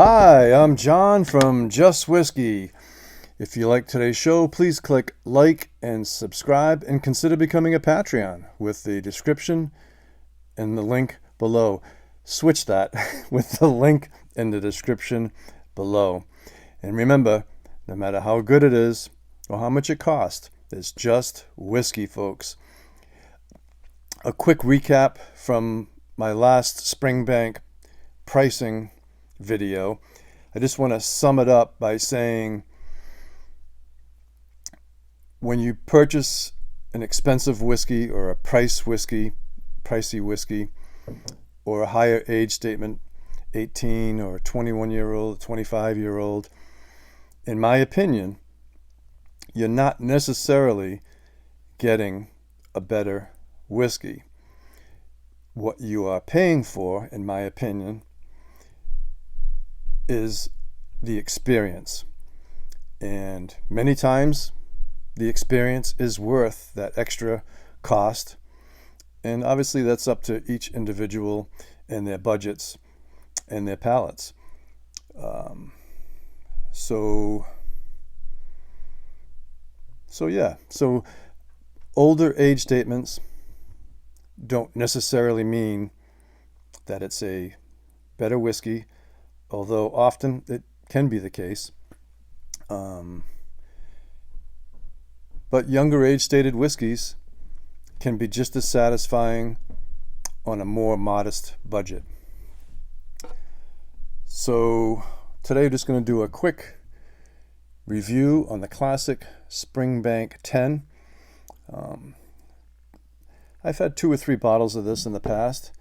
Hi, I'm John from Just Whiskey. If you like today's show, please click like and subscribe and consider becoming a Patreon with the description and the link below. Switch that with the link in the description below. And remember, no matter how good it is or how much it costs, it's just whiskey, folks. A quick recap from my last Springbank pricing video. I just want to sum it up by saying when you purchase an expensive whiskey or a pricey whiskey, or a higher age statement, 18 or 21-year-old, 25-year-old, in my opinion, you're not necessarily getting a better whiskey. What you are paying for, in my opinion, is the experience. And many times the experience is worth that extra cost. And obviously that's up to each individual and their budgets and their palates. So older age statements don't necessarily mean that it's a better whiskey, although often it can be the case. But younger age stated whiskeys can be just as satisfying on a more modest budget. So today we're just going to do a quick review on the classic Springbank 10. I've had 2 or 3 bottles of this in the past,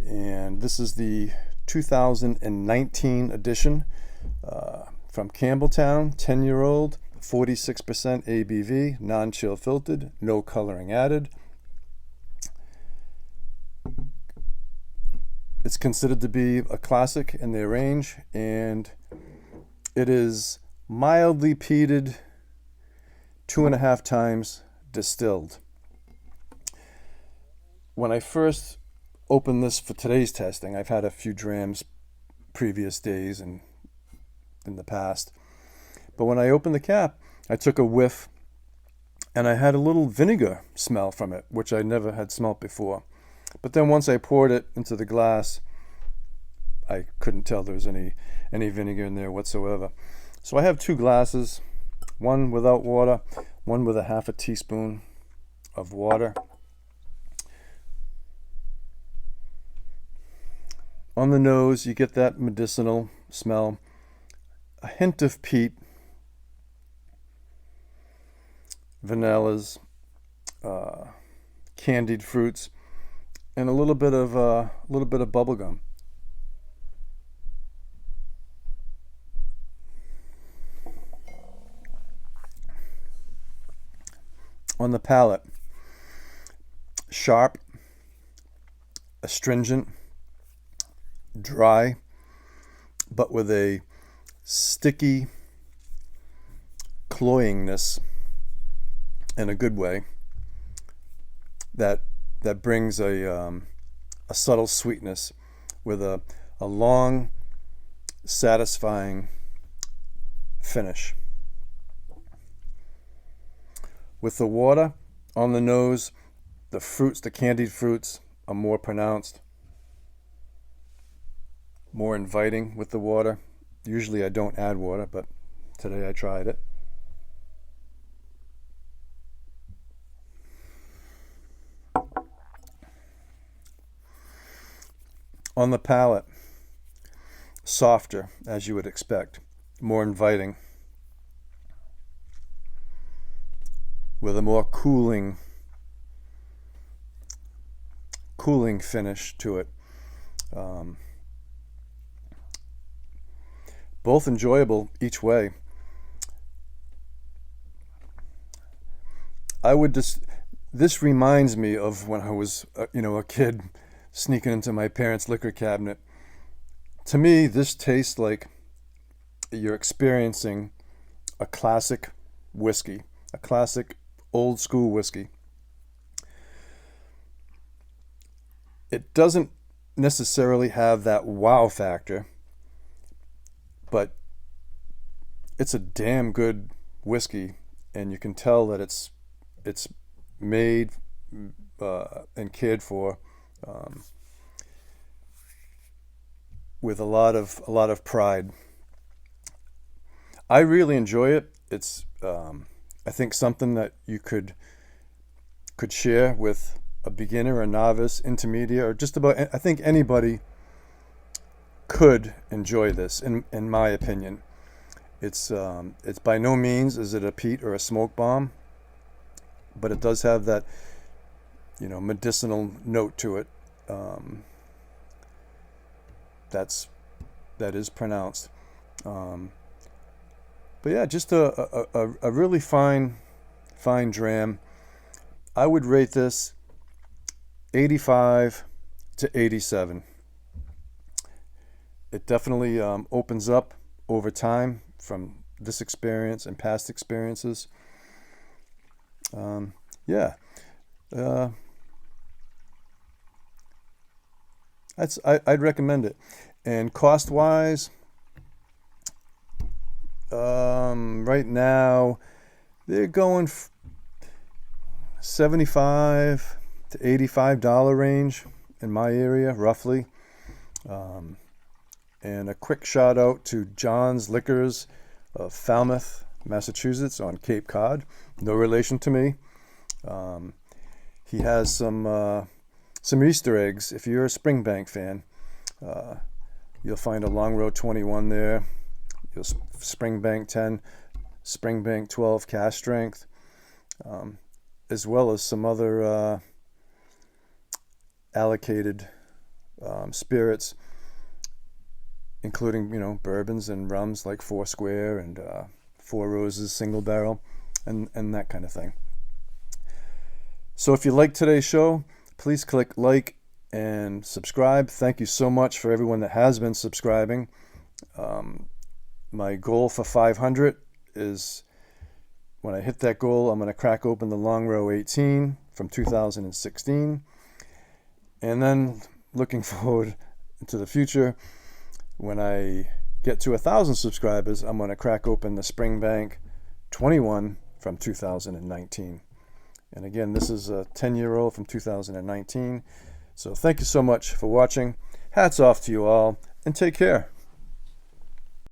and this is the 2019 edition from Campbelltown, 10-year-old, 46% ABV, non-chill filtered, no coloring added. It's considered to be a classic in their range, and it is mildly peated, 2.5 times distilled. When I first opened this for today's testing, I've had a few drams previous days and in the past, but when I opened the cap, I took a whiff and I had a little vinegar smell from it, which I never had smelt before. But then once I poured it into the glass, I couldn't tell there was any vinegar in there whatsoever. So I have 2 glasses, one without water, one with a half a teaspoon of water. On the nose, you get that medicinal smell, a hint of peat, vanillas, candied fruits, and a little bit of bubble gum. On the palate, sharp, astringent, dry, but with a sticky cloyingness in a good way that brings a subtle sweetness with a long, satisfying finish. With the water on the nose, the fruits, the candied fruits, are more pronounced, more inviting with the water. Usually I don't add water, but today I tried it. On the palate, softer, as you would expect, more inviting, with a more cooling finish to it. Both enjoyable each way. This reminds me of when I was a kid sneaking into my parents' liquor cabinet. To me, this tastes like you're experiencing a classic whiskey, a classic old school whiskey. It doesn't necessarily have that wow factor but it's a damn good whiskey, and you can tell that it's made and cared for with a lot of pride. I really enjoy it. It's I think something that you could share with a beginner, a novice, intermediate, or just about. I think anybody could enjoy this, in my opinion. It's by no means is it a peat or a smoke bomb, but it does have that, medicinal note to it. That is pronounced. But yeah, just a really fine dram. I would rate this 85 to 87. It definitely opens up over time from this experience and past experiences. Yeah. I'd recommend it. And cost-wise, right now they're going $75 to $85 range in my area, roughly. And a quick shout out to John's Liquors of Falmouth, Massachusetts, on Cape Cod. No relation to me. He has some Easter eggs. If you're a Springbank fan, you'll find a Long Row 21 there. You'll Springbank 10, Springbank 12 cask strength, as well as some other allocated spirits, including bourbons and rums like Four Square and Four Roses single barrel, and that kind of thing. So if you like today's show, please click like and subscribe. Thank you so much for everyone that has been subscribing. My goal for 500 is, when I hit that goal, I'm going to crack open the Long Row 18 from 2016. And then looking forward to the future, when I get to 1,000 subscribers, I'm going to crack open the Springbank 21 from 2019. And again, this is a 10-year-old from 2019. So thank you so much for watching. Hats off to you all, and take care.